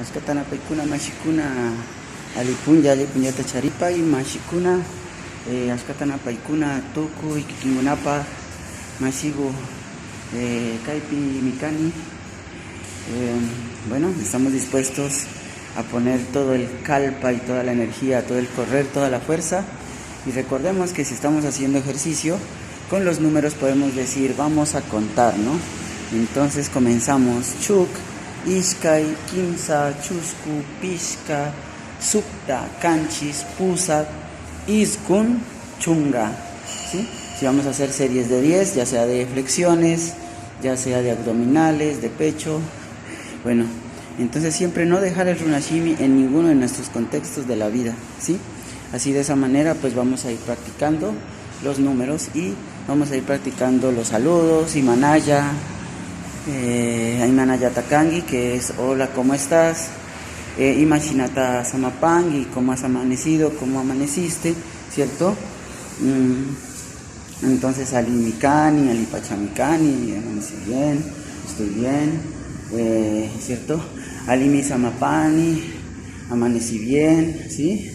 Ashkatana paykuna mashikuna alipunyata charipay mashikuna ashkatana paykuna tukuy kikinkunapaq mashigu kaypi mikani. Bueno, estamos dispuestos a poner todo el calpa y toda la energía, todo el correr, toda la fuerza. Y recordemos que si estamos haciendo ejercicio, con los números podemos decir, vamos a contar, ¿no? Entonces comenzamos: chuk, ishkay, kimsa, chusku, pishka, sukta, kanchis, pusat, iskun, chunga. ¿Sí? Si vamos a hacer series de 10, ya sea de flexiones, ya sea de abdominales, de pecho. Bueno, entonces siempre no dejar el runashimi en ninguno de nuestros contextos de la vida, ¿sí? Así de esa manera pues vamos a ir practicando los números y vamos a ir practicando los saludos, Imanaya, Imanaya Takangi, que es hola, ¿cómo estás? Imashinata Samapangi, ¿cómo has amanecido? ¿Cómo amaneciste? ¿Cierto? Entonces Alimikani, Alipachamikani, amanecí bien, estoy bien, ¿cierto? Alimi Samapani, amanecí bien, ¿sí?